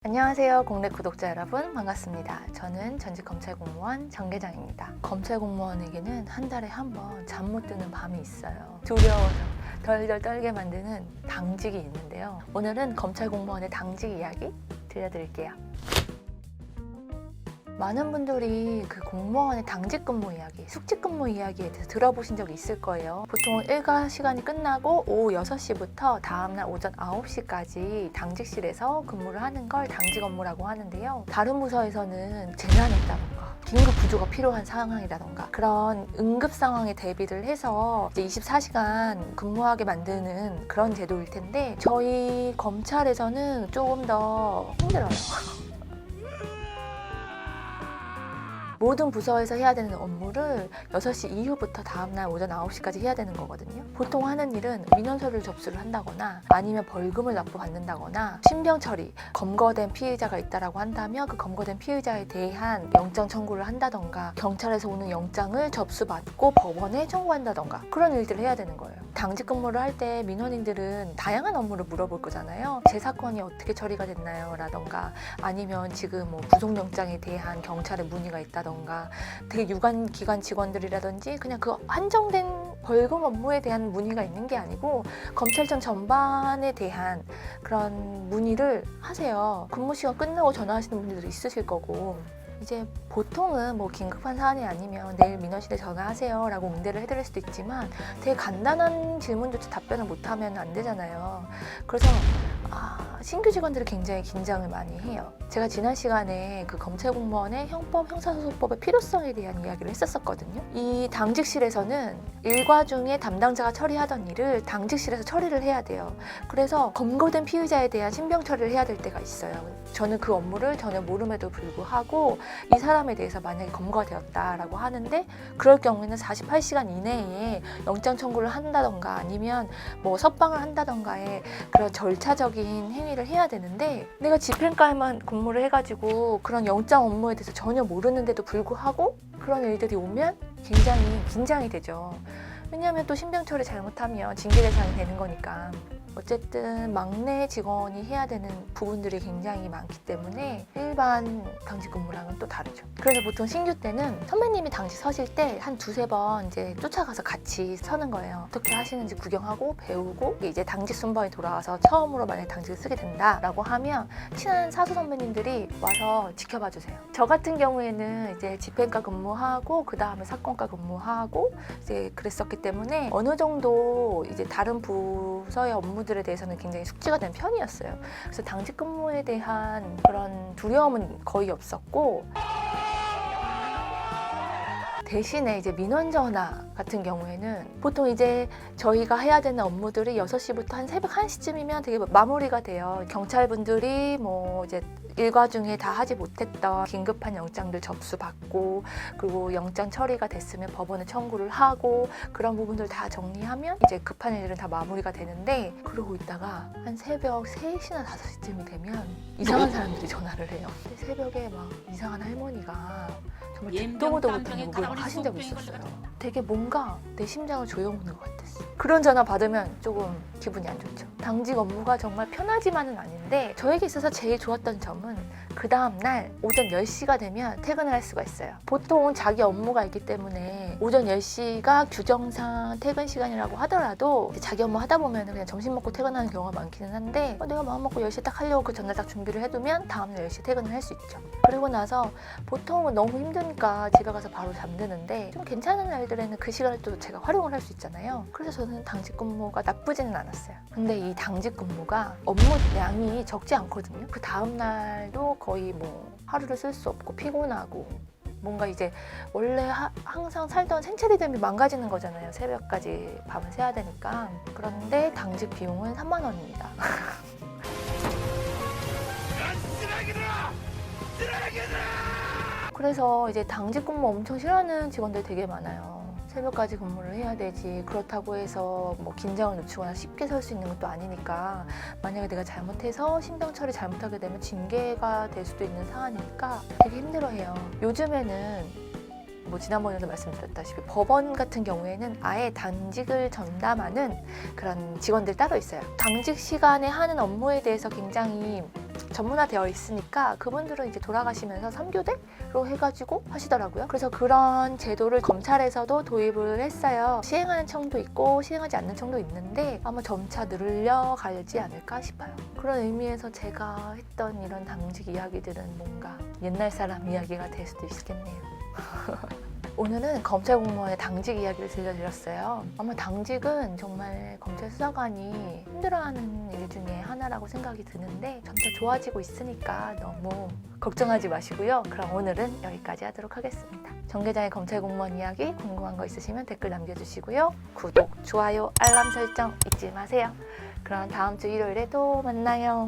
안녕하세요. 공래 구독자 여러분 반갑습니다. 저는 전직 검찰공무원 정계장입니다. 검찰공무원에게는 한 달에 한 번 잠 못 드는 밤이 있어요. 두려워서 덜덜 떨게 만드는 당직이 있는데요. 오늘은 검찰공무원의 당직 이야기 들려드릴게요. 많은 분들이 그 공무원의 당직 근무 이야기, 숙직 근무 이야기에 대해서 들어보신 적이 있을 거예요. 보통 일과 시간이 끝나고 오후 6시부터 다음날 오전 9시까지 당직실에서 근무를 하는 걸 당직 업무라고 하는데요. 다른 부서에서는 재난이 있다던가 긴급 구조가 필요한 상황이라던가 그런 응급 상황에 대비를 해서 이제 24시간 근무하게 만드는 그런 제도일 텐데 저희 검찰에서는 조금 더 힘들어요. 모든 부서에서 해야 되는 업무를 6시 이후부터 다음날 오전 9시까지 해야 되는 거거든요. 보통 하는 일은 민원서를 접수를 한다거나 아니면 벌금을 납부받는다거나 신병 처리, 검거된 피의자가 있다라고 한다면 그 검거된 피의자에 대한 영장 청구를 한다던가 경찰에서 오는 영장을 접수받고 법원에 청구한다던가 그런 일들을 해야 되는 거예요. 당직 근무를 할 때 민원인들은 다양한 업무를 물어볼 거잖아요. 제 사건이 어떻게 처리가 됐나요? 라던가 아니면 지금 뭐 구속영장에 대한 경찰의 문의가 있다던가 되게 유관기관 직원들이라든지 그냥 그 한정된 벌금 업무에 대한 문의가 있는 게 아니고 검찰청 전반에 대한 그런 문의를 하세요. 근무 시간 끝나고 전화하시는 분들도 있으실 거고 이제 보통은 뭐 긴급한 사안이 아니면 내일 민원실에 전화하세요 라고 응대를 해드릴 수도 있지만 되게 간단한 질문조차 답변을 못하면 안 되잖아요. 그래서 신규 직원들이 굉장히 긴장을 많이 해요. 제가 지난 시간에 그 검찰공무원의 형법, 형사소송법의 필요성에 대한 이야기를 했었거든요. 이 당직실에서는 일과 중에 담당자가 처리하던 일을 당직실에서 처리를 해야 돼요. 그래서 검거된 피의자에 대한 신병 처리를 해야 될 때가 있어요. 저는 그 업무를 전혀 모름에도 불구하고 이 사람에 대해서 만약에 검거가 되었다라고 하는데 그럴 경우에는 48시간 이내에 영장 청구를 한다던가 아니면 뭐 석방을 한다던가의 그런 절차적인 행위를 해야 되는데 내가 집행과에만 근무를 해가지고 그런 영장 업무에 대해서 전혀 모르는데도 불구하고 그런 일들이 오면 굉장히 긴장이 되죠. 왜냐하면 또 신병 처리 잘못하면 징계 대상이 되는 거니까. 어쨌든 막내 직원이 해야 되는 부분들이 굉장히 많기 때문에 일반 당직 근무랑은 또 다르죠. 그래서 보통 신규 때는 선배님이 당직 서실 때 한 두세 번 이제 쫓아가서 같이 서는 거예요. 어떻게 하시는지 구경하고 배우고 이제 당직 순번이 돌아와서 처음으로 만약에 당직을 쓰게 된다라고 하면 친한 사수 선배님들이 와서 지켜봐 주세요. 저 같은 경우에는 이제 집행과 근무하고 그 다음에 사건과 근무하고 이제 그랬었기 때문에 어느 정도 이제 다른 부서의 업무들에 대해서는 굉장히 숙지가 된 편이었어요. 그래서 당직 근무에 대한 그런 두려움은 거의 없었고 대신에 이제 민원 전화 같은 경우에는 보통 이제 저희가 해야 되는 업무들이 6시부터 한 새벽 1시쯤이면 되게 마무리가 돼요. 경찰분들이 뭐 이제 일과 중에 다 하지 못했던 긴급한 영장들 접수받고 그리고 영장 처리가 됐으면 법원에 청구를 하고 그런 부분들 다 정리하면 이제 급한 일은 다 마무리가 되는데 그러고 있다가 한 새벽 3시나 5시쯤이 되면 이상한 사람들이 전화를 해요. 새벽에 막 이상한 할머니가 정말 듣도 보도 못한 욕을 하신 적이 있었어요. 되게 뭔가 내 심장을 조여오는 것 같았어요. 그런 전화 받으면 조금 기분이 안 좋죠. 당직 업무가 정말 편하지만은 아닌데 저에게 있어서 제일 좋았던 점은 그 다음날 오전 10시가 되면 퇴근을 할 수가 있어요. 보통 자기 업무가 있기 때문에 오전 10시가 규정상 퇴근 시간이라고 하더라도 자기 업무 하다 보면 그냥 점심 먹고 퇴근하는 경우가 많기는 한데 내가 마음 먹고 10시에 딱 하려고 그 전날 딱 준비를 해두면 다음날 10시에 퇴근을 할 수 있죠. 그리고 나서 보통은 너무 힘드니까 집에 가서 바로 잠드는데 좀 괜찮은 날들에는 그 시간을 또 제가 활용을 할 수 있잖아요. 그래서 저는 당직 근무가 나쁘지는 않았어요. 근데 이 당직 근무가 업무량이 적지 않거든요. 그 다음날도 거의 뭐 하루를 쓸 수 없고 피곤하고 뭔가 이제 원래 항상 살던 생체 리듬이 망가지는 거잖아요. 새벽까지 밤을 새야 되니까. 그런데 당직 비용은 3만 원입니다. 그래서 이제 당직 근무 엄청 싫어하는 직원들 되게 많아요. 새벽까지 근무를 해야 되지. 그렇다고 해서 뭐 긴장을 늦추거나 쉽게 설 수 있는 것도 아니니까 만약에 내가 잘못해서 신병 처리 잘못하게 되면 징계가 될 수도 있는 상황이니까 되게 힘들어해요. 요즘에는 뭐 지난번에도 말씀드렸다시피 법원 같은 경우에는 아예 당직을 전담하는 그런 직원들 따로 있어요. 당직 시간에 하는 업무에 대해서 굉장히 전문화되어 있으니까 그분들은 이제 돌아가시면서 3교대로 해가지고 하시더라고요. 그래서 그런 제도를 검찰에서도 도입을 했어요. 시행하는 청도 있고 시행하지 않는 청도 있는데 아마 점차 늘려가지 않을까 싶어요. 그런 의미에서 제가 했던 이런 당직 이야기들은 뭔가 옛날 사람 이야기가 될 수도 있겠네요. 오늘은 검찰 공무원의 당직 이야기를 들려드렸어요. 아마 당직은 정말 검찰 수사관이 힘들어하는 일 중에 하나라고 생각이 드는데 점차 좋아지고 있으니까 너무 걱정하지 마시고요. 그럼 오늘은 여기까지 하도록 하겠습니다. 정 계장의 검찰 공무원 이야기 궁금한 거 있으시면 댓글 남겨주시고요. 구독, 좋아요, 알람 설정 잊지 마세요. 그럼 다음 주 일요일에 또 만나요.